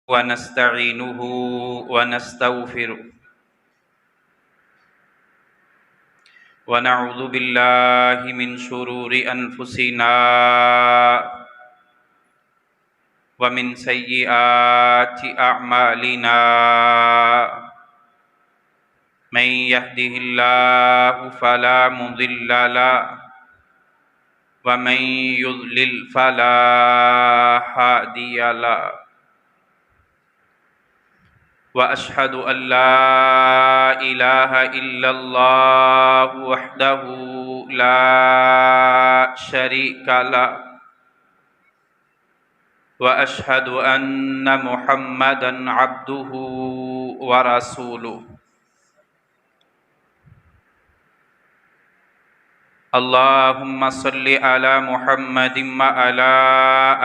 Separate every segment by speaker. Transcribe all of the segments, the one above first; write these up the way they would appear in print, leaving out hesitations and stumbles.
Speaker 1: ونستعينه ونستغفره ونعوذ بالله من شرور أنفسنا ومن سيئات أعمالنا من يهده الله فلا مضل له ومن يضلل فلا هادي له وأشهد أن لا إله إلا الله وحده لا شريك له وأشهد أن محمدًا عبده ورسوله اللهم صل على محمد وعلى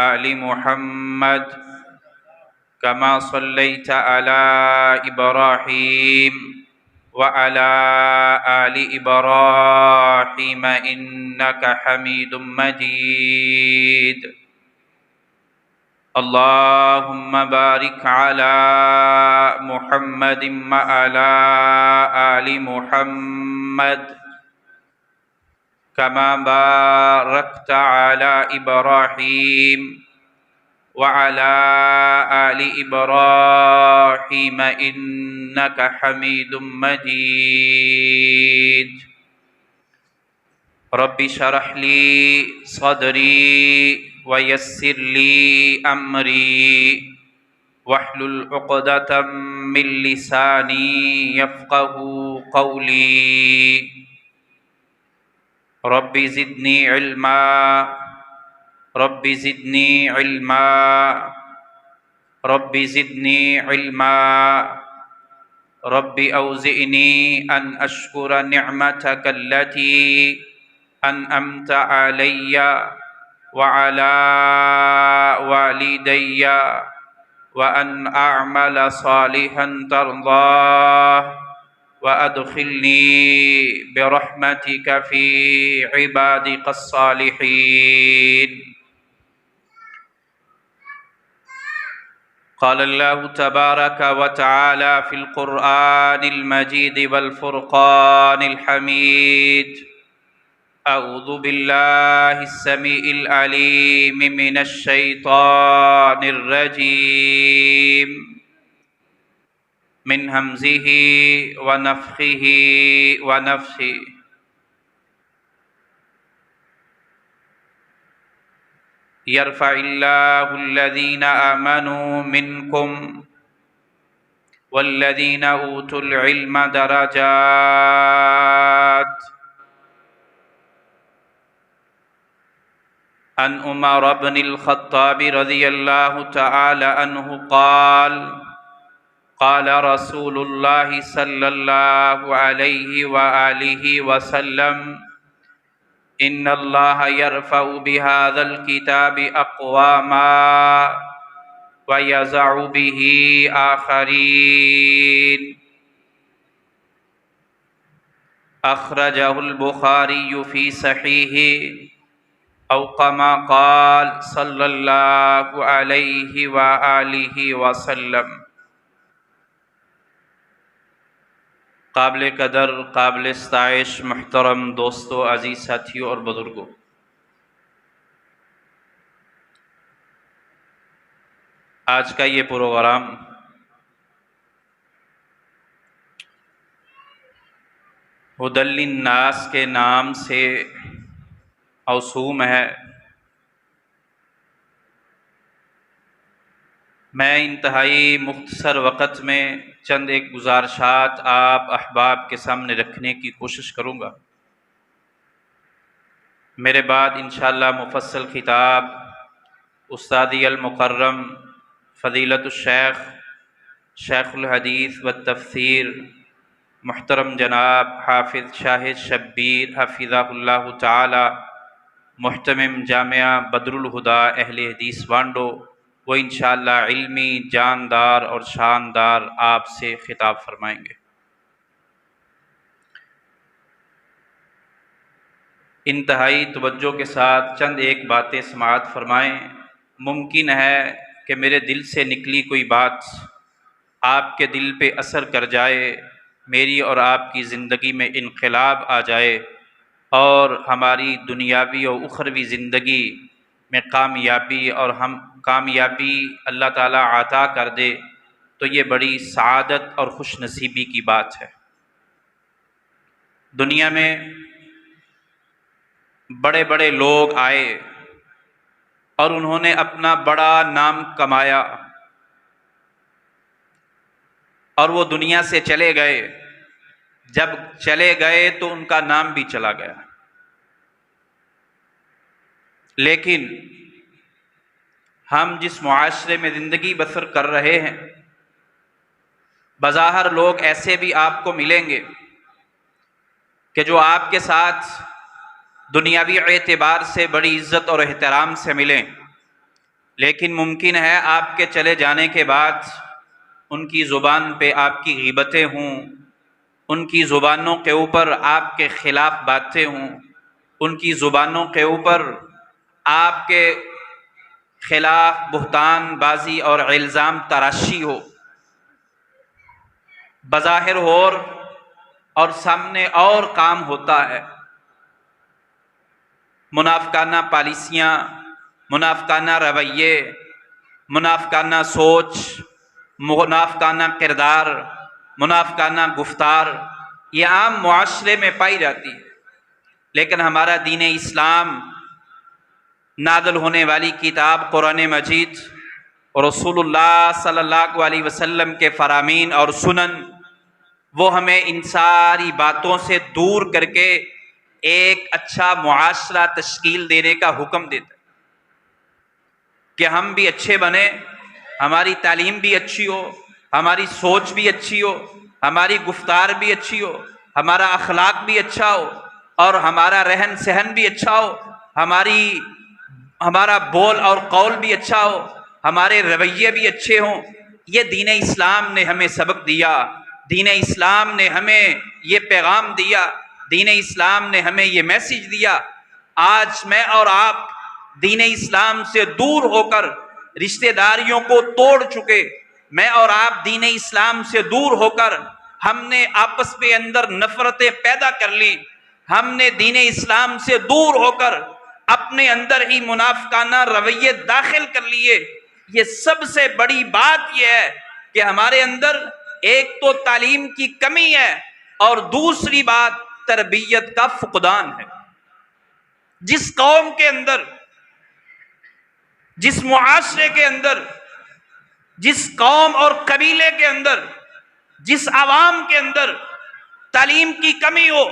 Speaker 1: آل محمد كما صليت على إبراهيم وعلى آل إبراهيم إنك حميد مجيد اللهم بارك على محمد وعلى آل محمد كما باركت على إبراهيم وعلى آل إبراهيم إنك حميد مجيد رب اشرح لي صدري ويسر لي أمري واحلل عقدة من لساني يفقه قولي رب زدني علما رب زدني علما رب زدني علما رب أوزعني أن أشكر نعمتك التي أنعمت علي وعلى والدي وأن أعمل صالحا ترضاه وأدخلني برحمتك في عبادك الصالحين قال الله تبارك وتعالى في القرآن المجيد والفرقان الحميد أعوذ بالله السميع العليم من الشيطان الرجيم من همزه ونفخه ونفثه يرفع الله الذين آمنوا منكم والذين أوتوا العلم درجات عن عمر بن الخطاب رضي الله تعالى عنه قال قال رسول الله صلى الله عليه وآله وسلم إن الله يرفع بهذا الكتاب أقواما ويزع به آخرين أخرجه البخاري في صحيحه أو كما قال صلى الله عليه وآله وسلم قابل قدر قابل ستائش محترم دوستو عزیز ساتھیوں اور بزرگوں، آج کا یہ پروگرام ہدی للناس کے نام سے موسوم ہے۔ میں انتہائی مختصر وقت میں چند ایک گزارشات آپ احباب کے سامنے رکھنے کی کوشش کروں گا۔ میرے بعد انشاءاللہ مفصل خطاب استادی المکرم فضیلت الشیخ شیخ الحدیث والتفسیر محترم جناب حافظ شاہد شبیر حفظہ اللہ تعالی محتمم جامعہ بدر الہدیٰ اہل حدیث وانڈو، وہ انشاءاللہ علمی جاندار اور شاندار آپ سے خطاب فرمائیں گے۔ انتہائی توجہ کے ساتھ چند ایک باتیں سماعت فرمائیں۔ ممکن ہے کہ میرے دل سے نکلی کوئی بات آپ کے دل پہ اثر کر جائے، میری اور آپ کی زندگی میں انقلاب آ جائے اور ہماری دنیاوی اور اخروی زندگی میں کامیابی اور ہم کامیابی اللہ تعالیٰ عطا کر دے، تو یہ بڑی سعادت اور خوش نصیبی کی بات ہے۔ دنیا میں بڑے بڑے لوگ آئے اور انہوں نے اپنا بڑا نام کمایا اور وہ دنیا سے چلے گئے۔ جب چلے گئے تو ان کا نام بھی چلا گیا، لیکن ہم جس معاشرے میں زندگی بسر کر رہے ہیں، بظاہر لوگ ایسے بھی آپ کو ملیں گے کہ جو آپ کے ساتھ دنیاوی اعتبار سے بڑی عزت اور احترام سے ملیں، لیکن ممکن ہے آپ کے چلے جانے کے بعد ان کی زبان پہ آپ کی غیبتیں ہوں، ان کی زبانوں کے اوپر آپ کے خلاف باتیں ہوں، ان کی زبانوں کے اوپر آپ کے خلاف بہتان بازی اور الزام تراشی ہو، بظاہر اور سامنے اور کام ہوتا ہے۔ منافقانہ پالیسیاں، منافقانہ رویے، منافقانہ سوچ، منافقانہ کردار، منافقانہ گفتار، یہ عام معاشرے میں پائی جاتی ہے، لیکن ہمارا دین اسلام، نازل ہونے والی کتاب قرآن مجید اور رسول اللہ صلی اللہ علیہ وسلم کے فرامین اور سنن، وہ ہمیں ان ساری باتوں سے دور کر کے ایک اچھا معاشرہ تشکیل دینے کا حکم دیتا ہے کہ ہم بھی اچھے بنیں، ہماری تعلیم بھی اچھی ہو، ہماری سوچ بھی اچھی ہو، ہماری گفتار بھی اچھی ہو، ہمارا اخلاق بھی اچھا ہو اور ہمارا رہن سہن بھی اچھا ہو، ہمارا بول اور قول بھی اچھا ہو، ہمارے رویے بھی اچھے ہوں۔ یہ دین اسلام نے ہمیں سبق دیا، دین اسلام نے ہمیں یہ پیغام دیا، دین اسلام نے ہمیں یہ میسج دیا۔ آج میں اور آپ دین اسلام سے دور ہو کر رشتہ داریوں کو توڑ چکے، میں اور آپ دین اسلام سے دور ہو کر ہم نے آپس میں اندر نفرتیں پیدا کر لی، ہم نے دین اسلام سے دور ہو کر اپنے اندر ہی منافقانہ رویے داخل کر لیے۔ یہ سب سے بڑی بات یہ ہے کہ ہمارے اندر ایک تو تعلیم کی کمی ہے اور دوسری بات تربیت کا فقدان ہے۔ جس قوم کے اندر، جس معاشرے کے اندر، جس قوم اور قبیلے کے اندر، جس عوام کے اندر تعلیم کی کمی ہو،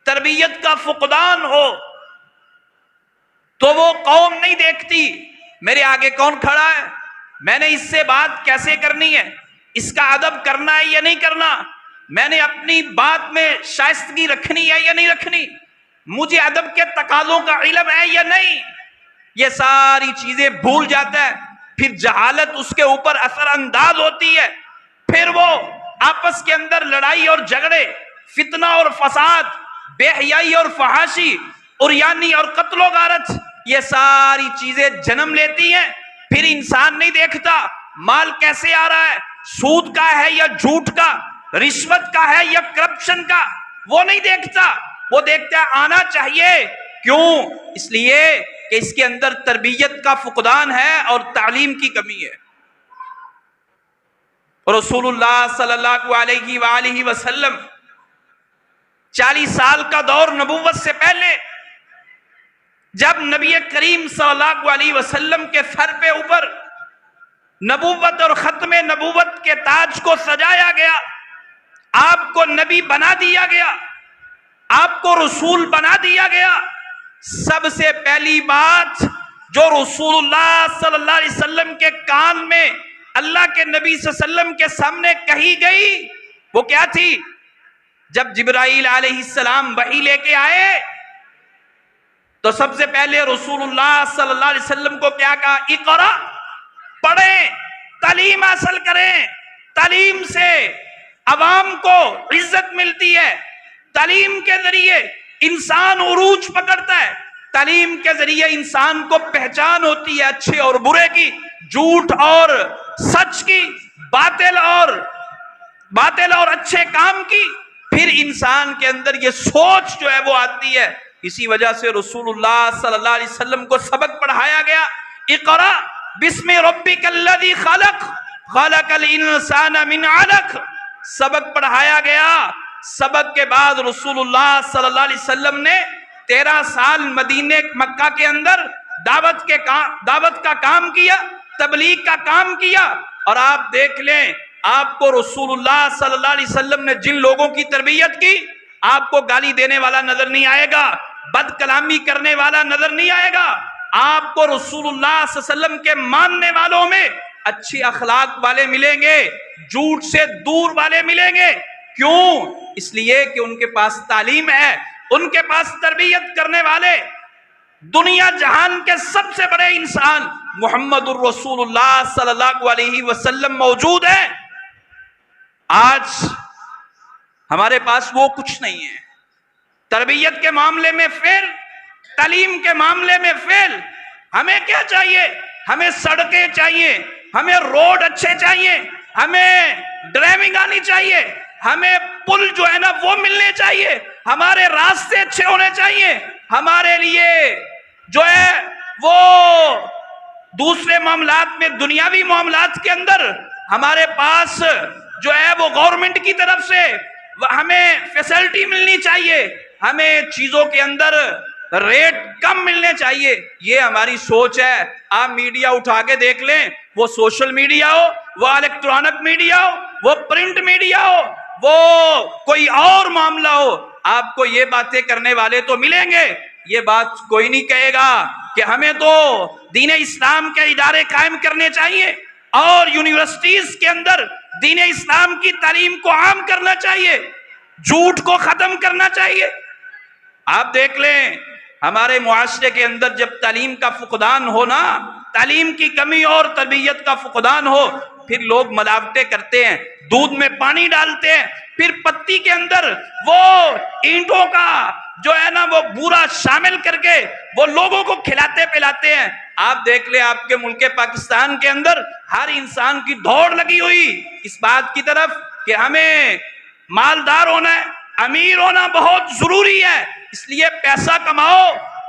Speaker 1: تربیت کا فقدان ہو، تو وہ قوم نہیں دیکھتی میرے آگے کون کھڑا ہے، میں نے اس سے بات کیسے کرنی ہے، اس کا ادب کرنا ہے یا نہیں کرنا، میں نے اپنی بات میں شائستگی رکھنی ہے یا نہیں رکھنی، مجھے ادب کے تقاضوں کا علم ہے یا نہیں، یہ ساری چیزیں بھول جاتا ہے۔ پھر جہالت اس کے اوپر اثر انداز ہوتی ہے، پھر وہ آپس کے اندر لڑائی اور جھگڑے، فتنہ اور فساد، بے حیائی اور فحاشی، عریانی اور قتل و غارت، یہ ساری چیزیں جنم لیتی ہیں۔ پھر انسان نہیں دیکھتا مال کیسے آ رہا ہے، سود کا ہے یا جھوٹ کا، رشوت کا ہے یا کرپشن کا، وہ نہیں دیکھتا، وہ دیکھتا ہے آنا چاہیے۔ کیوں؟ اس لیے کہ اس کے اندر تربیت کا فقدان ہے اور تعلیم کی کمی ہے۔ رسول اللہ صلی اللہ علیہ وآلہ وسلم 40 سال کا دور نبوت سے پہلے، جب نبی کریم صلی اللہ علیہ وسلم کے سر پہ اوپر نبوت اور ختم نبوت کے تاج کو سجایا گیا، آپ کو نبی بنا دیا گیا، آپ کو رسول بنا دیا گیا، سب سے پہلی بات جو رسول اللہ صلی اللہ علیہ وسلم کے کان میں اللہ کے نبی صلی اللہ علیہ وسلم کے سامنے کہی گئی وہ کیا تھی؟ جب جبرائیل علیہ السلام وحی لے کے آئے تو سب سے پہلے رسول اللہ صلی اللہ علیہ وسلم کو کیا کہا؟ اقرا، پڑھیں، تعلیم حاصل کریں، تعلیم سے عوام کو عزت ملتی ہے، تعلیم کے ذریعے انسان عروج پکڑتا ہے، تعلیم کے ذریعے انسان کو پہچان ہوتی ہے اچھے اور برے کی۔ جھوٹ اور سچ کی، باطل اور اچھے کام کی، پھر انسان کے اندر یہ سوچ جو ہے وہ آتی ہے۔ اسی وجہ سے رسول اللہ صلی اللہ علیہ وسلم کو سبق پڑھایا گیا، اقرا بسم ربک الذی خلق خلق الانسان من علق، سبق پڑھایا گیا۔ سبق کے بعد رسول اللہ صلی اللہ علیہ وسلم نے 13 سال مدینے مکہ کے اندر دعوت کا کام کیا، تبلیغ کا کام کیا۔ اور آپ دیکھ لیں، آپ کو رسول اللہ صلی اللہ علیہ وسلم نے جن لوگوں کی تربیت کی، آپ کو گالی دینے والا نظر نہیں آئے گا، بد کلامی کرنے والا نظر نہیں آئے گا۔ آپ کو رسول اللہ صلی اللہ علیہ وسلم کے ماننے والوں میں اچھی اخلاق والے ملیں گے، جھوٹ سے دور والے ملیں گے۔ کیوں؟ اس لیے کہ ان کے پاس تعلیم ہے، ان کے پاس تربیت کرنے والے دنیا جہان کے سب سے بڑے انسان محمد الرسول اللہ صلی اللہ علیہ وسلم موجود ہیں۔ آج ہمارے پاس وہ کچھ نہیں ہے، تربیت کے معاملے میں فیل، تعلیم کے معاملے میں فیل۔ ہمیں کیا چاہیے؟ ہمیں سڑکیں چاہیے، ہمیں روڈ اچھے چاہیے، ہمیں ڈرائیونگ آنی چاہیے، ہمیں پل جو ہے نا وہ ملنے چاہیے، ہمارے راستے اچھے ہونے چاہیے، ہمارے لیے جو ہے وہ دوسرے معاملات میں، دنیاوی معاملات کے اندر ہمارے پاس جو ہے وہ گورنمنٹ کی طرف سے ہمیں فیسلٹی ملنی چاہیے، ہمیں چیزوں کے اندر ریٹ کم ملنے چاہیے۔ یہ ہماری سوچ ہے۔ آپ میڈیا اٹھا کے دیکھ لیں، وہ سوشل میڈیا ہو، وہ الیکٹرانک میڈیا ہو، وہ پرنٹ میڈیا ہو، وہ کوئی اور معاملہ ہو، آپ کو یہ باتیں کرنے والے تو ملیں گے۔ یہ بات کوئی نہیں کہے گا کہ ہمیں تو دین اسلام کے ادارے قائم کرنے چاہیے اور یونیورسٹیز کے اندر دین اسلام کی تعلیم کو عام کرنا چاہیے، جھوٹ کو ختم کرنا چاہیے۔ آپ دیکھ لیں، ہمارے معاشرے کے اندر جب تعلیم کا فقدان ہو نا، تعلیم کی کمی اور تربیت کا فقدان ہو، پھر لوگ ملاوٹیں کرتے ہیں، دودھ میں پانی ڈالتے ہیں، پھر پتی کے اندر وہ اینٹوں کا جو ہے نا وہ بورا شامل کر کے وہ لوگوں کو کھلاتے پلاتے ہیں۔ آپ دیکھ لیں، آپ کے ملک پاکستان کے اندر ہر انسان کی دوڑ لگی ہوئی اس بات کی طرف کہ ہمیں مالدار ہونا ہے، امیر ہونا بہت ضروری ہے، اس لیے پیسہ کماؤ۔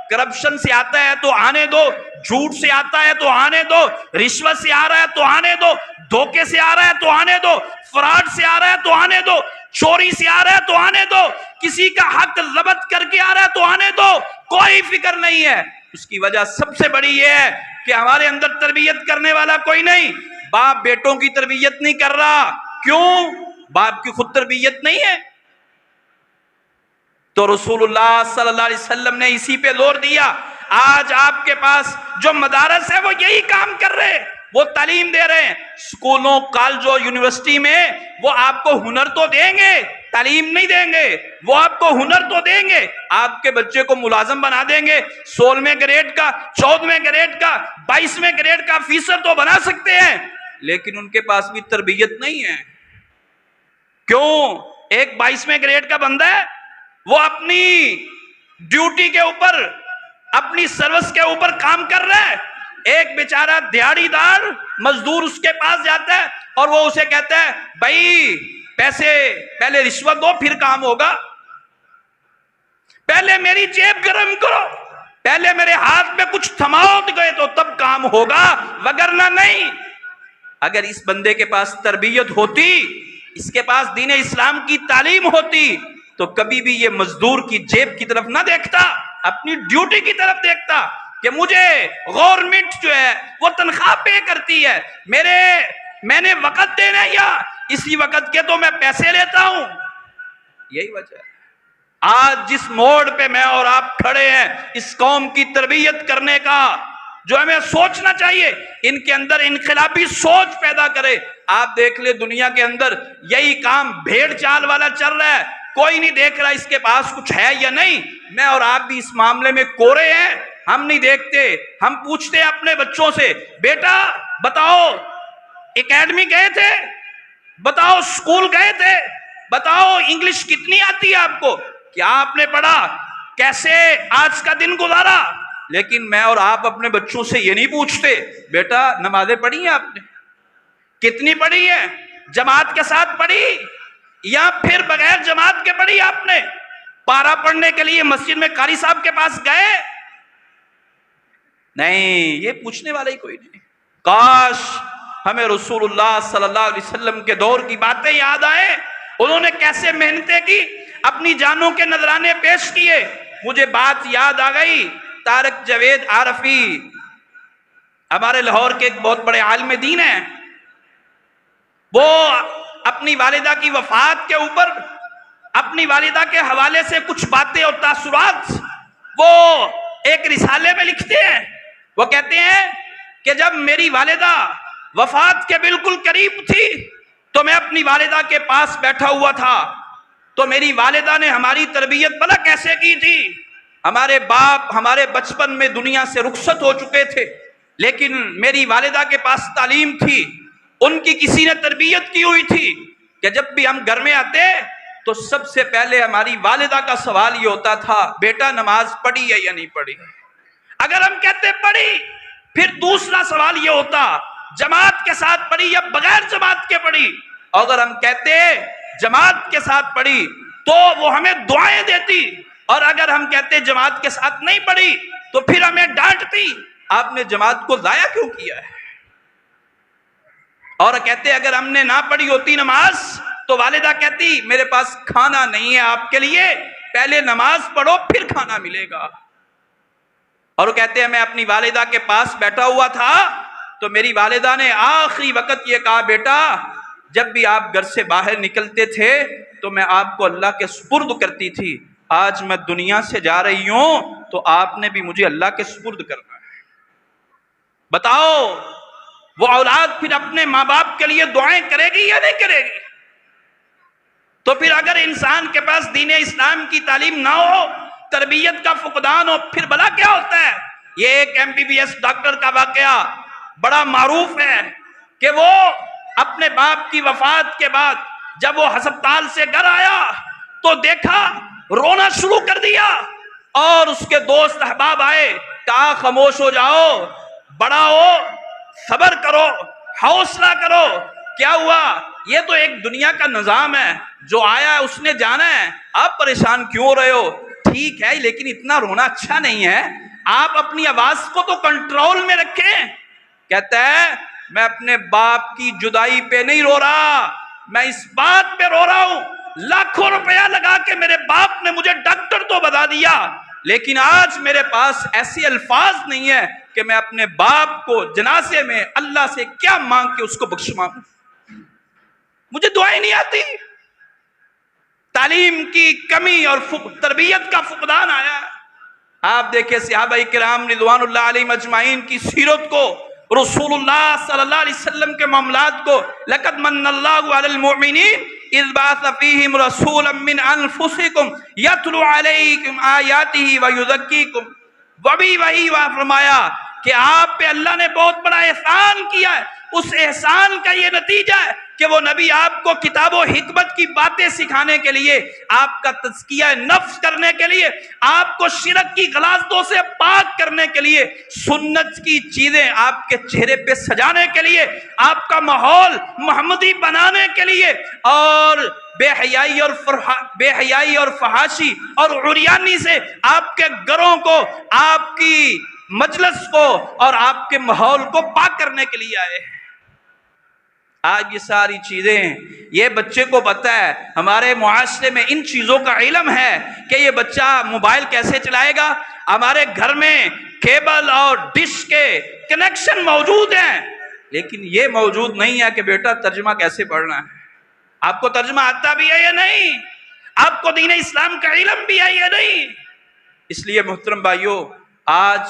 Speaker 1: کرپشن سے آتا ہے تو آنے دو، جھوٹ سے آتا ہے تو آنے دو، رشوت سے آ رہا ہے تو آنے دو، دھوکے سے آ رہا ہے تو آنے دو، فراڈ سے آ رہا ہے تو آنے دو، چوری سے آ رہا ہے تو آنے دو، کسی کا حق ضبط کر کے آ رہا ہے تو آنے دو، کوئی فکر نہیں ہے۔ اس کی وجہ سب سے بڑی یہ ہے کہ ہمارے اندر تربیت کرنے والا کوئی نہیں، باپ بیٹوں کی تربیت نہیں کر رہا۔ کیوں؟ باپ کی خود تربیت نہیں ہے۔ تو رسول اللہ صلی اللہ علیہ وسلم نے اسی پہ زور دیا۔ آج آپ کے پاس جو مدارس ہے وہ یہی کام کر رہے ہیں، وہ تعلیم دے رہے ہیں۔ سکولوں، کالجوں، یونیورسٹی میں وہ آپ کو ہنر تو دیں گے، تعلیم نہیں دیں گے، وہ آپ کو ہنر تو دیں گے، آپ کے بچے کو ملازم بنا دیں گے، 16ویں گریڈ کا، 14ویں گریڈ کا، 22ویں گریڈ کا افیسر تو بنا سکتے ہیں، لیکن ان کے پاس بھی تربیت نہیں ہے۔ کیوں؟ ایک 22ویں گریڈ کا بندہ ہے، وہ اپنی ڈیوٹی کے اوپر، اپنی سروس کے اوپر کام کر رہا ہے، ایک بیچارہ دیہڑی دار مزدور اس کے پاس جاتا ہے اور وہ اسے کہتا ہے بھائی پیسے پہلے رشوت دو پھر کام ہوگا، پہلے میری جیب گرم کرو، پہلے میرے ہاتھ میں کچھ تھماؤ گئے تو تب کام ہوگا، وگرنہ نہیں۔ اگر اس بندے کے پاس تربیت ہوتی، اس کے پاس دین اسلام کی تعلیم ہوتی تو کبھی بھی یہ مزدور کی جیب کی طرف نہ دیکھتا، اپنی ڈیوٹی کی طرف دیکھتا کہ مجھے گورنمنٹ جو ہے وہ تنخواہ پے کرتی ہے، میں نے وقت دینا ہے یا اسی وقت کے تو میں پیسے لیتا ہوں۔ یہی وجہ ہے آج جس موڑ پہ میں اور آپ کھڑے ہیں، اس قوم کی تربیت کرنے کا جو ہمیں سوچنا چاہیے، ان کے اندر انقلابی سوچ پیدا کرے۔ آپ دیکھ لیں دنیا کے اندر یہی کام بھیڑ چال والا چل رہا ہے، کوئی نہیں دیکھ رہا اس کے پاس کچھ ہے یا نہیں۔ میں اور آپ بھی اس معاملے میں کورے ہیں، ہم نہیں دیکھتے، ہم پوچھتے ہیں اپنے بچوں سے، بیٹا بتاؤ اکیڈمی گئے تھے، بتاؤ اسکول گئے تھے، بتاؤ انگلش کتنی آتی ہے آپ کو، کیا آپ نے پڑھا، کیسے آج کا دن گزارا؟ لیکن میں اور آپ اپنے بچوں سے یہ نہیں پوچھتے بیٹا نمازیں پڑھی ہیں آپ نے؟ کتنی پڑھی ہیں؟ جماعت کے ساتھ پڑھی یا پھر بغیر جماعت کے پڑھی آپ نے؟ پارا پڑھنے کے لیے مسجد میں قاری صاحب کے پاس گئے؟ نہیں، یہ پوچھنے والا ہی کوئی نہیں۔ کاش ہمیں رسول اللہ صلی اللہ علیہ وسلم کے دور کی باتیں یاد آئیں، انہوں نے کیسے محنتیں کی، اپنی جانوں کے نذرانے پیش کیے۔ مجھے بات یاد آ گئی، طارق جاوید عارفی ہمارے لاہور کے ایک بہت بڑے عالم دین ہیں، وہ اپنی والدہ کی وفات کے اوپر اپنی والدہ کے حوالے سے کچھ باتیں اور تاثرات وہ ایک رسالے میں لکھتے ہیں۔ وہ کہتے ہیں کہ جب میری والدہ وفات کے بالکل قریب تھی تو میں اپنی والدہ کے پاس بیٹھا ہوا تھا، تو میری والدہ نے ہماری تربیت بھلا کیسے کی تھی۔ ہمارے باپ ہمارے بچپن میں دنیا سے رخصت ہو چکے تھے، لیکن میری والدہ کے پاس تعلیم تھی، ان کی کسی نے تربیت کی ہوئی تھی کہ جب بھی ہم گھر میں آتے تو سب سے پہلے ہماری والدہ کا سوال یہ ہوتا تھا بیٹا نماز پڑھی ہے یا نہیں پڑھی۔ اگر ہم کہتے پڑھی، پھر دوسرا سوال یہ ہوتا جماعت کے ساتھ پڑھی یا بغیر جماعت کے پڑھی۔ اگر ہم کہتے جماعت کے ساتھ پڑھی تو وہ ہمیں دعائیں دیتی، اور اگر ہم کہتے جماعت کے ساتھ نہیں پڑھی تو پھر ہمیں ڈانٹتی، آپ نے جماعت کو ضائع کیوں کیا ہے۔ اور کہتے اگر ہم نے نہ پڑھی ہوتی نماز تو والدہ کہتی میرے پاس کھانا نہیں ہے آپ کے لیے، پہلے نماز پڑھو پھر کھانا ملے گا۔ اور وہ کہتے ہیں میں اپنی والدہ کے پاس بیٹھا ہوا تھا تو میری والدہ نے آخری وقت یہ کہا بیٹا جب بھی آپ گھر سے باہر نکلتے تھے تو میں آپ کو اللہ کے سپرد کرتی تھی، آج میں دنیا سے جا رہی ہوں تو آپ نے بھی مجھے اللہ کے سپرد کرنا ہے۔ بتاؤ وہ اولاد پھر اپنے ماں باپ کے لیے دعائیں کرے گی یا نہیں کرے گی؟ تو پھر اگر انسان کے پاس دین اسلام کی تعلیم نہ ہو، تربیت کا فقدان ہو، پھر بلا کیا ہوتا ہے؟ یہ ایک MBBS ڈاکٹر کا واقعہ بڑا معروف ہے کہ وہ اپنے باپ کی وفات کے بعد جب وہ ہسپتال سے گھر آیا تو دیکھا رونا شروع کر دیا، اور اس کے دوست احباب آئے، کہا خاموش ہو جاؤ، بڑا ہو، صبر کرو، حوصلہ کرو۔ کیا ہوا؟ یہ تو ایک دنیا کا نظام ہے، جو آیا ہے اس نے جانا ہے، آپ پریشان کیوں ہو رہے ہو؟ ٹھیک ہے لیکن اتنا رونا اچھا نہیں ہے، آپ اپنی آواز کو تو کنٹرول میں رکھیں۔ کہتا ہے میں اپنے باپ کی جدائی پہ نہیں رو رہا، میں اس بات پہ رو رہا ہوں لاکھوں روپیہ لگا کے میرے باپ نے مجھے ڈاکٹر تو بتا دیا، لیکن آج میرے پاس ایسے الفاظ نہیں ہے کہ میں اپنے باپ کو جنازے میں اللہ سے کیا مانگ کے اس کو بخش مانگوں، مجھے دعائیں نہیں آتی۔ تعلیم کی کمی اور تربیت کا فقدان آیا۔ آپ دیکھیں صحابہ کرام رضوان اللہ علیہم اجمعین کی سیرت کو، رسول اللہ صلی اللہ علیہ وسلم کے معاملات کو، لقد من اللہ علی المؤمنین اذ بعث فیہم رسولا من انفسکم یتلو علیکم آیاتہ ویزکیکم، وہی فرمایا کہ آپ پہ اللہ نے بہت بڑا احسان کیا ہے، اس احسان کا یہ نتیجہ ہے کہ وہ نبی آپ کو کتاب و حکمت کی باتیں سکھانے کے لیے، آپ کا تزکیہ نفس کرنے کے لیے، آپ کو شرک کی غلاظتوں سے پاک کرنے کے لیے، سنت کی چیزیں آپ کے چہرے پہ سجانے کے لیے، آپ کا ماحول محمدی بنانے کے لیے، اور بے حیائی اور فحاشی اور عریانی سے آپ کے گھروں کو، آپ کی مجلس کو اور آپ کے ماحول کو پاک کرنے کے لیے آئے۔ آج یہ ساری چیزیں یہ بچے کو پتہ ہے، ہمارے معاشرے میں ان چیزوں کا علم ہے کہ یہ بچہ موبائل کیسے چلائے گا۔ ہمارے گھر میں کیبل اور ڈش کے کنیکشن موجود ہیں، لیکن یہ موجود نہیں ہے کہ بیٹا ترجمہ کیسے پڑھنا ہے، آپ کو ترجمہ آتا بھی ہے یا نہیں، آپ کو دین اسلام کا علم بھی ہے یا نہیں۔ اس لیے محترم بھائیوں، آج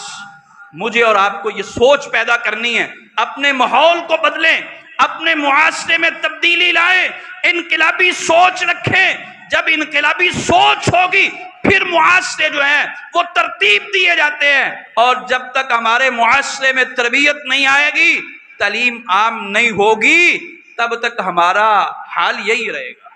Speaker 1: مجھے اور آپ کو یہ سوچ پیدا کرنی ہے، اپنے ماحول کو بدلیں، اپنے معاشرے میں تبدیلی لائیں، انقلابی سوچ رکھیں۔ جب انقلابی سوچ ہوگی پھر معاشرے جو ہیں وہ ترتیب دیے جاتے ہیں، اور جب تک ہمارے معاشرے میں تربیت نہیں آئے گی، تعلیم عام نہیں ہوگی، تب تک ہمارا حال یہی رہے گا۔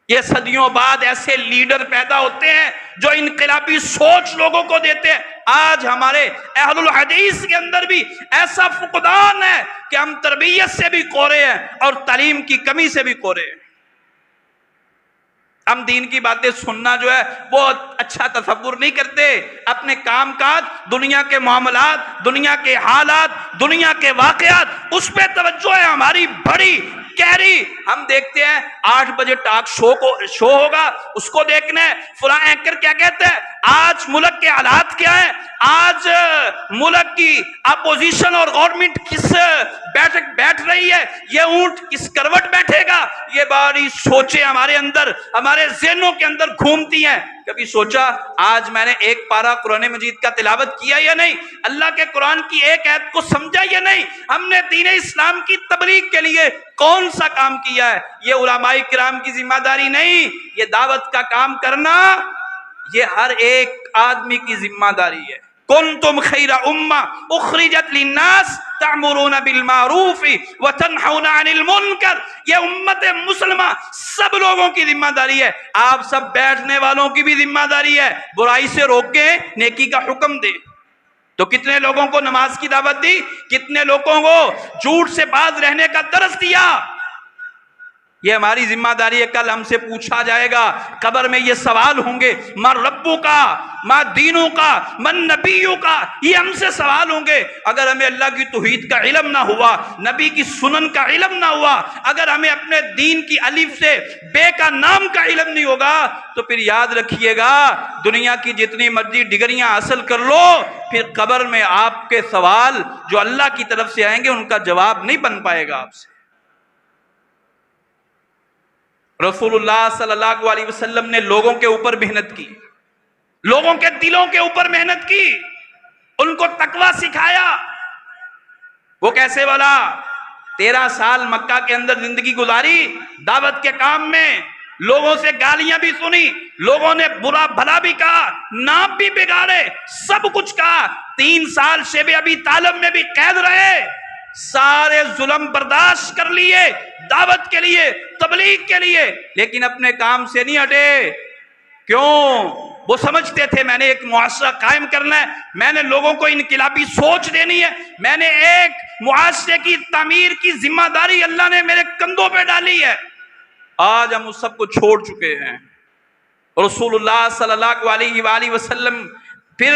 Speaker 1: یہ صدیوں بعد ایسے لیڈر پیدا ہوتے ہیں جو انقلابی سوچ لوگوں کو دیتے ہیں۔ آج ہمارے اہل الحدیث کے اندر بھی ایسا فقدان ہے کہ ہم تربیت سے بھی کورے ہیں اور تعلیم کی کمی سے بھی کورے ہیں۔ ہم دین کی باتیں سننا جو ہے بہت اچھا تصور نہیں کرتے، اپنے کام کاج، دنیا کے معاملات، دنیا کے حالات، دنیا کے واقعات، اس پہ توجہ ہے ہماری بڑی گہری۔ ہم دیکھتے ہیں 8 بجے ٹاک شو ہوگا، اس کو دیکھنا ہے، فلاں اینکر کیا کہتے ہیں، آج ملک کے حالات کیا ہیں، آج ملک کی اپوزیشن اور گورنمنٹ کس بیٹھ رہی ہے، یہ اونٹ کس کروٹ بیٹھے گا، یہ باری سوچیں ہمارے اندر، ہمارے ذہنوں کے اندر گھومتی ہیں۔ کبھی سوچا آج میں نے ایک پارہ قرآن مجید کا تلاوت کیا یا نہیں، اللہ کے قرآن کی ایک آیت کو سمجھا یا نہیں، ہم نے دین اسلام کی تبلیغ کے لیے کون سا کام کیا ہے؟ یہ علماء کرام کی ذمہ داری نہیں، یہ دعوت کا کام کرنا یہ ہر ایک آدمی کی ذمہ داری ہے۔ کنتم خیر امہ اخرجت للناس تعمرون بالمعروف وتنہون عن المنکر، یہ امت مسلمہ سب لوگوں کی ذمہ داری ہے، آپ سب بیٹھنے والوں کی بھی ذمہ داری ہے، برائی سے روکیں، نیکی کا حکم دیں۔ تو کتنے لوگوں کو نماز کی دعوت دی، کتنے لوگوں کو جھوٹ سے باز رہنے کا درس دیا، یہ ہماری ذمہ داری ہے۔ کل ہم سے پوچھا جائے گا، قبر میں یہ سوال ہوں گے، من ربو کا، ما دینوں کا، من نبیوں کا، یہ ہم سے سوال ہوں گے۔ اگر ہمیں اللہ کی توحید کا علم نہ ہوا، نبی کی سنن کا علم نہ ہوا، اگر ہمیں اپنے دین کی الف سے بے کا نام کا علم نہیں ہوگا، تو پھر یاد رکھیے گا دنیا کی جتنی مرضی ڈگریاں حاصل کر لو، پھر قبر میں آپ کے سوال جو اللہ کی طرف سے آئیں گے ان کا جواب نہیں بن پائے گا آپ سے۔ رسول اللہ صلی اللہ علیہ وسلم نے لوگوں کے اوپر محنت کی، لوگوں کے دلوں کے اوپر محنت کی، ان کو تقوی سکھایا۔ وہ کیسے والا 13 سال مکہ کے اندر زندگی گزاری، دعوت کے کام میں، لوگوں سے گالیاں بھی سنی، لوگوں نے برا بھلا بھی کہا، نام بھی بگاڑے، سب کچھ کہا۔ 3 سال شیب ابی طالب میں بھی قید رہے، سارے ظلم برداشت کر لیے دعوت کے لیے، تبلیغ کے لیے، لیکن اپنے کام سے نہیں ہٹے۔ کیوں؟ وہ سمجھتے تھے میں نے ایک معاشرہ قائم کرنا ہے، میں نے لوگوں کو انقلابی سوچ دینی ہے، میں نے ایک معاشرے کی تعمیر کی ذمہ داری اللہ نے میرے کندھوں پہ ڈالی ہے۔ آج ہم اس سب کو چھوڑ چکے ہیں۔ رسول اللہ صلی اللہ علیہ وآلہ وسلم پھر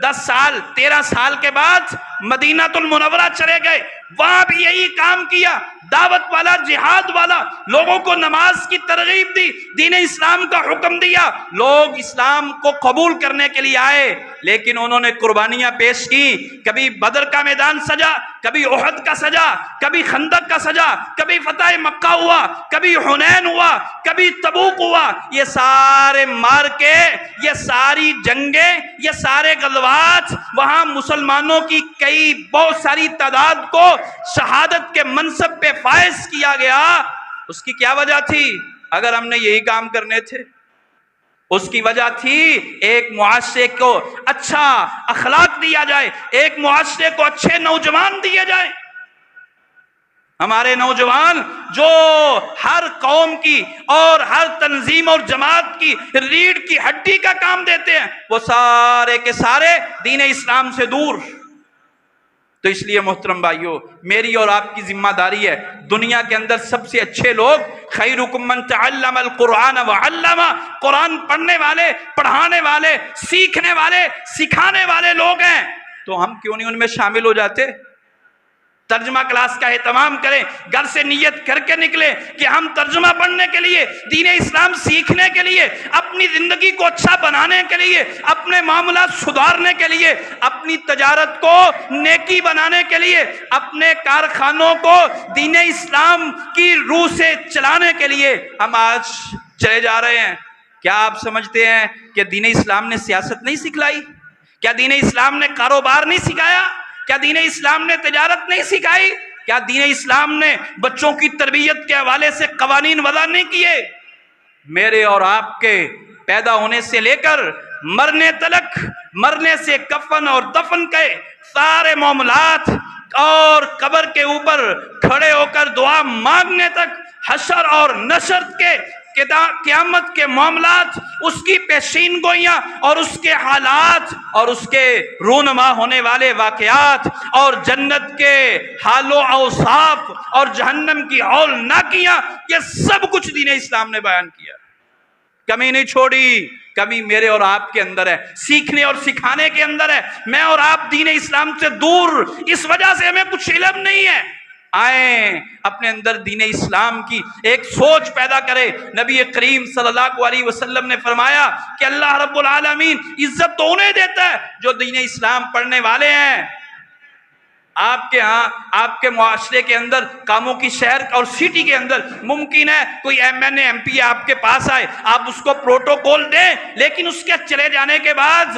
Speaker 1: 10 سال 13 سال کے بعد مدینہ المنورہ چلے گئے، وہاں بھی یہی کام کیا، دعوت والا، جہاد والا، لوگوں کو نماز کی ترغیب دی، دین اسلام کا حکم دیا، لوگ اسلام کو قبول کرنے کے لیے آئے، لیکن انہوں نے قربانیاں پیش کی۔ کبھی بدر کا میدان سجا، کبھی احد کا سجا، کبھی خندق کا سجا، کبھی فتح مکہ ہوا، کبھی حنین ہوا، کبھی تبوک ہوا، یہ سارے مارکے، یہ ساری جنگیں، یہ سارے غزوات، وہاں مسلمانوں کی کئی بہت ساری تعداد کو شہادت کے منصب پہ فائز کیا گیا۔ اس کی کیا وجہ تھی؟ اگر ہم نے یہی کام کرنے تھے، اس کی وجہ تھی ایک معاشرے کو اچھا اخلاق دیا جائے، ایک معاشرے کو اچھے نوجوان دیے جائیں۔ ہمارے نوجوان جو ہر قوم کی اور ہر تنظیم اور جماعت کی ریڑھ کی ہڈی کا کام دیتے ہیں، وہ سارے کے سارے دین اسلام سے دور۔ تو اس لیے محترم بھائیو، میری اور آپ کی ذمہ داری ہے، دنیا کے اندر سب سے اچھے لوگ خیرکم من تعلم القرآن وعلمہ، قرآن پڑھنے والے، پڑھانے والے، سیکھنے والے، سکھانے والے لوگ ہیں۔ تو ہم کیوں نہیں ان میں شامل ہو جاتے؟ ترجمہ کلاس کا اہتمام کریں، گھر سے نیت کر کے نکلیں کہ ہم ترجمہ پڑھنے کے لیے، دین اسلام سیکھنے کے لیے، اپنی زندگی کو اچھا بنانے کے لیے، اپنے معاملات سدھارنے کے لیے، اپنی تجارت کو نیکی بنانے کے لیے، اپنے کارخانوں کو دین اسلام کی روح سے چلانے کے لیے ہم آج چلے جا رہے ہیں۔ کیا آپ سمجھتے ہیں کہ دین اسلام نے سیاست نہیں سکھلائی؟ کیا دین اسلام نے کاروبار نہیں سکھایا؟ کیا دین اسلام نے تجارت نہیں سکھائی؟ کیا دین اسلام نے بچوں کی تربیت کے حوالے سے قوانین وضع نہیں کیے؟ میرے اور آپ کے پیدا ہونے سے لے کر مرنے تلک، مرنے سے کفن اور دفن کے سارے معاملات، اور قبر کے اوپر کھڑے ہو کر دعا مانگنے تک، حشر اور نشر کے قیامت کے معاملات، اس کی پیشین گوئیاں اور اس کے حالات اور اس کے رونما ہونے والے واقعات اور جنت کے حال و اوصاف اور جہنم کی ہولناکیاں، یہ سب کچھ دین اسلام نے بیان کیا، کمی نہیں چھوڑی۔ کمی میرے اور آپ کے اندر ہے، سیکھنے اور سکھانے کے اندر ہے۔ میں اور آپ دین اسلام سے دور، اس وجہ سے ہمیں کچھ علم نہیں ہے۔ آئیں اپنے اندر دین اسلام کی ایک سوچ پیدا کرے۔ نبی کریم صلی اللہ علیہ وسلم نے فرمایا کہ اللہ رب العالمین عزت تو انہیں دیتا ہے جو دین اسلام پڑھنے والے ہیں۔ آپ کے ہاں، آپ کے معاشرے کے اندر، کاموں کی شہر اور سٹی کے اندر ممکن ہے کوئی ایم پی آپ کے پاس آئے، آپ اس کو پروٹوکول دیں، لیکن اس کے چلے جانے کے بعد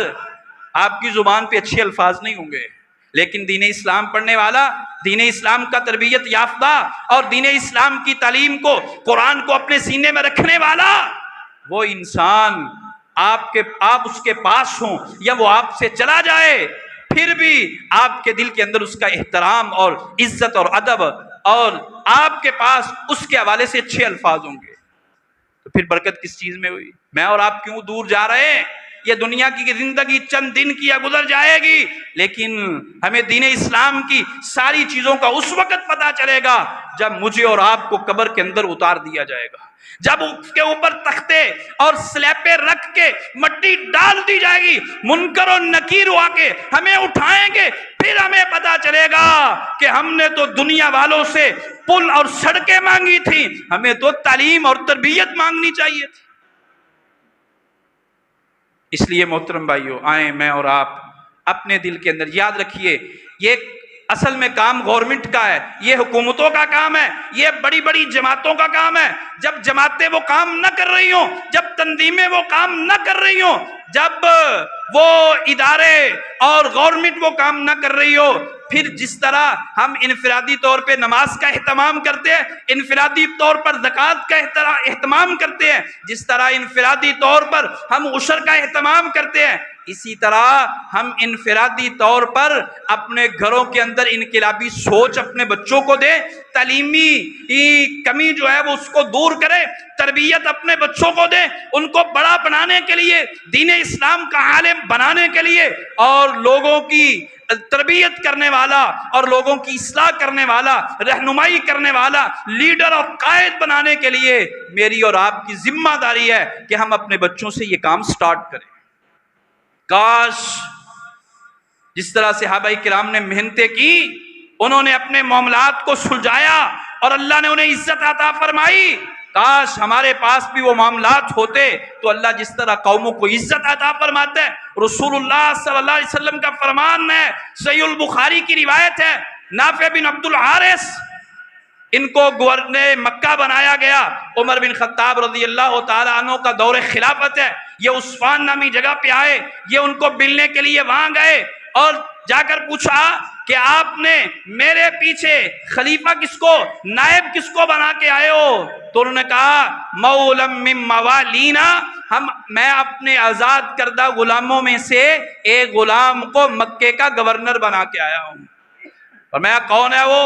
Speaker 1: آپ کی زبان پہ اچھے الفاظ نہیں ہوں گے۔ لیکن دین اسلام پڑھنے والا، دین اسلام کا تربیت یافتہ اور دین اسلام کی تعلیم کو، قرآن کو اپنے سینے میں رکھنے والا، وہ انسان آپ اس کے پاس ہوں یا وہ آپ سے چلا جائے، پھر بھی آپ کے دل کے اندر اس کا احترام اور عزت اور ادب، اور آپ کے پاس اس کے حوالے سے اچھے الفاظ ہوں گے۔ تو پھر برکت کس چیز میں ہوئی؟ میں اور آپ کیوں دور جا رہے ہیں؟ یہ دنیا کی زندگی چند دن کی گزر جائے گی، لیکن ہمیں دین اسلام کی ساری چیزوں کا اس وقت پتہ چلے گا جب مجھے اور آپ کو قبر کے اندر اتار دیا جائے گا، جب اس کے اوپر تختے اور سلیپیں رکھ کے مٹی ڈال دی جائے گی، منکر و نکیر ہوا کے ہمیں اٹھائیں گے، پھر ہمیں پتا چلے گا کہ ہم نے تو دنیا والوں سے پل اور سڑکیں مانگی تھی، ہمیں تو تعلیم اور تربیت مانگنی چاہیے تھی۔ اس لیے محترم بھائیو، آئیں میں اور آپ اپنے دل کے اندر یاد رکھیے، یہ اصل میں کام گورنمنٹ کا ہے، یہ حکومتوں کا کام ہے، یہ بڑی بڑی جماعتوں کا کام ہے۔ جب جماعتیں وہ کام نہ کر رہی ہوں، جب تنظیمیں وہ کام نہ کر رہی ہوں، جب وہ ادارے اور گورنمنٹ وہ کام نہ کر رہی ہو، پھر جس طرح ہم انفرادی طور پہ نماز کا اہتمام کرتے ہیں، انفرادی طور پر زکوٰۃ کا اہتمام کرتے ہیں، جس طرح انفرادی طور پر ہم عشر کا اہتمام کرتے ہیں، اسی طرح ہم انفرادی طور پر اپنے گھروں کے اندر انقلابی سوچ اپنے بچوں کو دیں، تعلیمی کمی جو ہے وہ اس کو دور کرے، تربیت اپنے بچوں کو دیں، ان کو بڑا بنانے کے لیے، دین اسلام کا عالم بنانے کے لیے، اور لوگوں کی تربیت کرنے والا اور لوگوں کی اصلاح کرنے والا، رہنمائی کرنے والا لیڈر اور قائد بنانے کے لیے میری اور آپ کی ذمہ داری ہے کہ ہم اپنے بچوں سے یہ کام سٹارٹ کریں۔ کاش جس طرح صحابہ کرام نے محنتیں کی، انہوں نے اپنے معاملات کو سلجھایا اور اللہ نے انہیں عزت عطا فرمائی، کاش ہمارے پاس بھی وہ معاملات ہوتے تو اللہ جس طرح قوموں کو عزت عطا فرماتا ہے۔ رسول اللہ صلی اللہ علیہ وسلم کا فرمان ہے، صحیح البخاری کی روایت ہے، نافع بن عبد الحارث، ان کو گورنر مکہ بنایا گیا، عمر بن خطاب رضی اللہ تعالیٰ عنہ کا دور خلافت ہے، یہ عثفان نامی جگہ پہ آئے، یہ ان کو ملنے کے لیے وہاں گئے اور جا کر پوچھا کہ آپ نے میرے پیچھے خلیفہ کس کو، نائب کس کو بنا کے آئے ہو؟ تو انہوں نے کہا مولم من موالینا، میں اپنے آزاد کردہ غلاموں میں سے ایک غلام کو مکے کا گورنر بنا کے آیا ہوں۔ فرمایا کون ہے وہ؟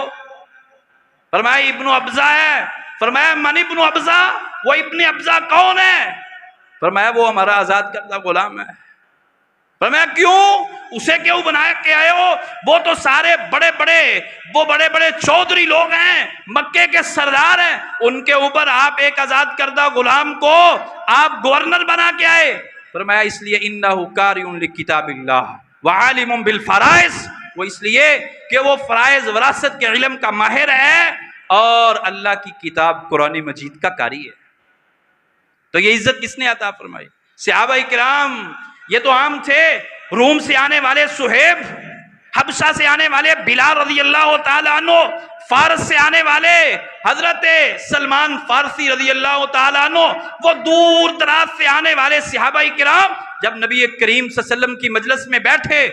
Speaker 1: فرمایا ابن ابزہ ہے۔ فرمایا من ابن ابزہ؟ وہ ابن ابزہ کون ہے؟ فرمایا وہ ہمارا آزاد کردہ غلام ہے۔ فرمایا کیوں؟ اسے کیوں بنا کے آئے ہو؟ وہ تو سارے بڑے بڑے چودھری لوگ ہیں، مکے کے سردار ہیں، ان کے اوپر آپ ایک آزاد کردہ غلام کو آپ گورنر بنا کے آئے۔ فرمایا اس لیے انہ قارئ لکتاب اللہ وعالم بالفرائض، وہ اس لیے کہ وہ فرائض وراثت کے علم کا ماہر ہے اور اللہ کی کتاب قرآن مجید کا قاری ہے۔ تو یہ عزت کس نے عطا فرمائی؟ صحابہ کرام یہ تو عام تھے، روم سے آنے والے صہیب، حبشہ سے آنے والے بلال رضی اللہ تعالیٰ عنہ، فارس سے آنے والے حضرت سلمان فارسی رضی اللہ تعالیٰ عنہ، وہ دور دراز سے آنے والے صحابہ کرام جب نبی کریم صلی اللہ علیہ وسلم کی مجلس میں بیٹھے،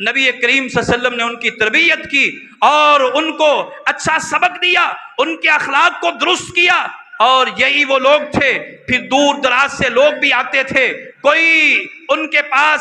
Speaker 1: نبی کریم صلی اللہ علیہ وسلم نے ان کی تربیت کی اور ان کو اچھا سبق دیا، ان کے اخلاق کو درست کیا، اور یہی وہ لوگ تھے، پھر دور دراز سے لوگ بھی آتے تھے، کوئی ان کے پاس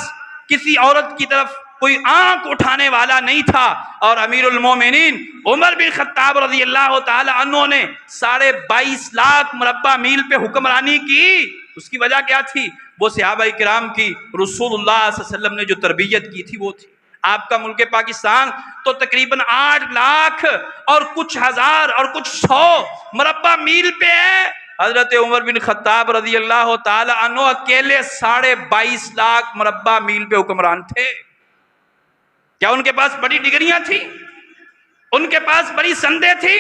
Speaker 1: کسی عورت کی طرف کوئی آنکھ اٹھانے والا نہیں تھا، اور امیر المومنین عمر بن خطاب رضی اللہ تعالی عنہ نے 22.5 لاکھ مربع میل پہ حکمرانی کی۔ اس کی وجہ کیا تھی؟ وہ صحابہ کرام کی رسول اللہ صلی اللہ علیہ وسلم نے جو تربیت کی تھی وہ تھی۔ آپ کا ملک پاکستان تو تقریباً 8 لاکھ اور کچھ ہزار اور کچھ 100 مربع میل پہ ہے۔ حضرت عمر بن خطاب رضی اللہ تعالی عنہ اکیلے 22.5 لاکھ مربع میل پہ حکمران تھے۔ کیا ان کے پاس بڑی ڈگریاں تھیں؟ ان کے پاس بڑی سندیں تھی؟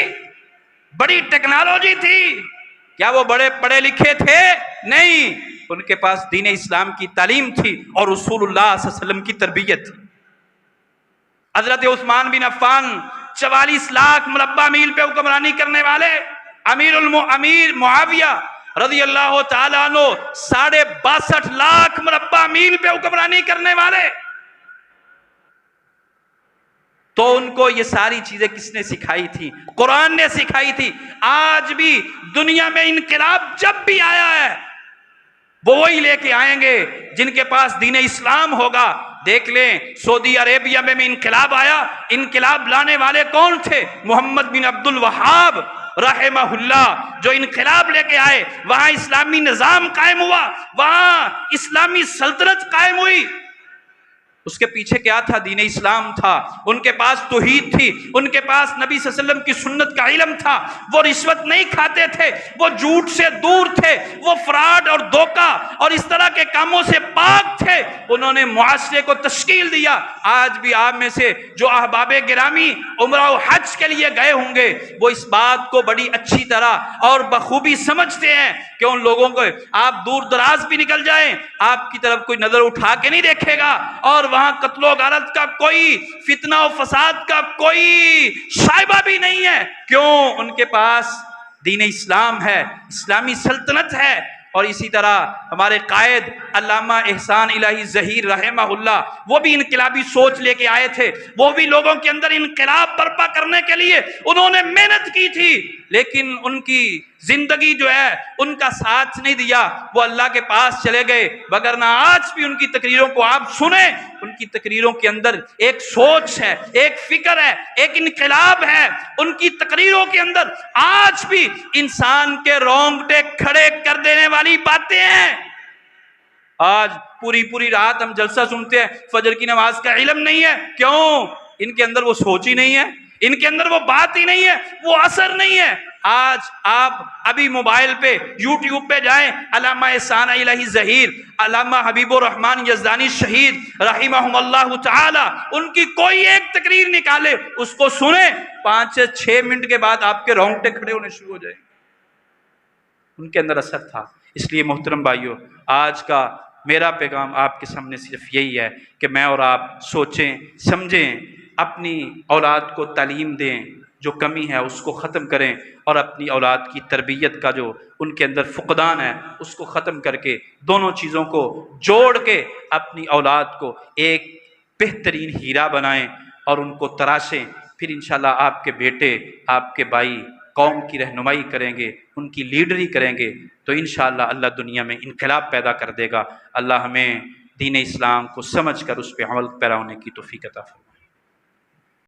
Speaker 1: بڑی ٹیکنالوجی تھی؟ کیا وہ بڑے پڑھے لکھے تھے؟ نہیں، ان کے پاس دین اسلام کی تعلیم تھی اور رسول اللہ صلی اللہ علیہ وسلم کی تربیت تھی۔ حضرت عثمان بن عفان 44 لاکھ مربع میل پہ حکمرانی کرنے والے، امیر معاویہ رضی اللہ تعالیٰ عنہ 62.5 لاکھ مربع میل پہ حکمرانی کرنے والے۔ تو ان کو یہ ساری چیزیں کس نے سکھائی تھی؟ قرآن نے سکھائی تھی۔ آج بھی دنیا میں انقلاب جب بھی آیا ہے وہ وہی لے کے آئیں گے جن کے پاس دین اسلام ہوگا۔ دیکھ لیں سعودی عربیہ میں انقلاب آیا، انقلاب لانے والے کون تھے؟ محمد بن عبد الوہاب رحمہ اللہ، جو انقلاب لے کے آئے، وہاں اسلامی نظام قائم ہوا، وہاں اسلامی سلطنت قائم ہوئی۔ اس کے پیچھے کیا تھا؟ دین اسلام تھا۔ ان کے پاس توحید تھی، ان کے پاس نبی صلی اللہ علیہ وسلم کی سنت کا علم تھا۔ وہ رشوت نہیں کھاتے تھے، وہ جھوٹ سے دور تھے، وہ فراڈ اور دھوکہ اور اس طرح کے کاموں سے پاک تھے۔ انہوں نے معاشرے کو تشکیل دیا۔ آج بھی آپ میں سے جو احباب گرامی عمرہ و حج کے لیے گئے ہوں گے وہ اس بات کو بڑی اچھی طرح اور بخوبی سمجھتے ہیں کہ ان لوگوں کو آپ دور دراز بھی نکل جائیں، آپ کی طرف کوئی نظر اٹھا کے نہیں دیکھے گا، اور وہاں قتل و غارت کا کوئی فتنہ و فساد کا کوئی شائبہ بھی نہیں ہے۔ کیوں؟ ان کے پاس دین اسلام ہے، اسلامی سلطنت ہے۔ اور اسی طرح ہمارے قائد علامہ احسان الہی ظہیر رحمہ اللہ، وہ بھی انقلابی سوچ لے کے آئے تھے، وہ بھی لوگوں کے اندر انقلاب برپا کرنے کے لیے انہوں نے محنت کی تھی، لیکن ان کی زندگی جو ہے ان کا ساتھ نہیں دیا، وہ اللہ کے پاس چلے گئے۔ وگرنہ آج بھی ان کی تقریروں کو آپ سنیں، ان کی تقریروں کے اندر ایک سوچ ہے، ایک فکر ہے، ایک انقلاب ہے۔ ان کی تقریروں کے اندر آج بھی انسان کے رونگٹے کھڑے کر دینے والی باتیں ہیں۔ آج پوری رات ہم جلسہ سنتے ہیں، فجر کی نماز کا علم نہیں ہے۔ کیوں؟ ان کے اندر وہ سوچ ہی نہیں ہے، ان کے اندر وہ بات ہی نہیں ہے، وہ اثر نہیں ہے۔ آج آپ ابھی موبائل پہ یوٹیوب پہ جائیں، علامہ احسان الہی ظہیر، علامہ حبیب الرحمن یزدانی شہید رحمہم اللہ تعالی، ان کی کوئی ایک تقریر نکالے، اس کو سنیں، 5 سے 6 منٹ کے بعد آپ کے رونگٹے کھڑے ہونے شروع ہو جائیں۔ ان کے اندر اثر تھا۔ اس لیے محترم بھائیوں، آج کا میرا پیغام آپ کے سامنے صرف یہی ہے کہ میں اور آپ سوچیں، سمجھیں، اپنی اولاد کو تعلیم دیں، جو کمی ہے اس کو ختم کریں، اور اپنی اولاد کی تربیت کا جو ان کے اندر فقدان ہے اس کو ختم کر کے دونوں چیزوں کو جوڑ کے اپنی اولاد کو ایک بہترین ہیرا بنائیں اور ان کو تراشیں۔ پھر انشاءاللہ آپ کے بیٹے، آپ کے بھائی قوم کی رہنمائی کریں گے، ان کی لیڈری کریں گے، تو انشاءاللہ اللہ دنیا میں انقلاب پیدا کر دے گا۔ اللہ ہمیں دین اسلام کو سمجھ کر اس پہ عمل پیرا ہونے کی توفیق عطا فرمائے۔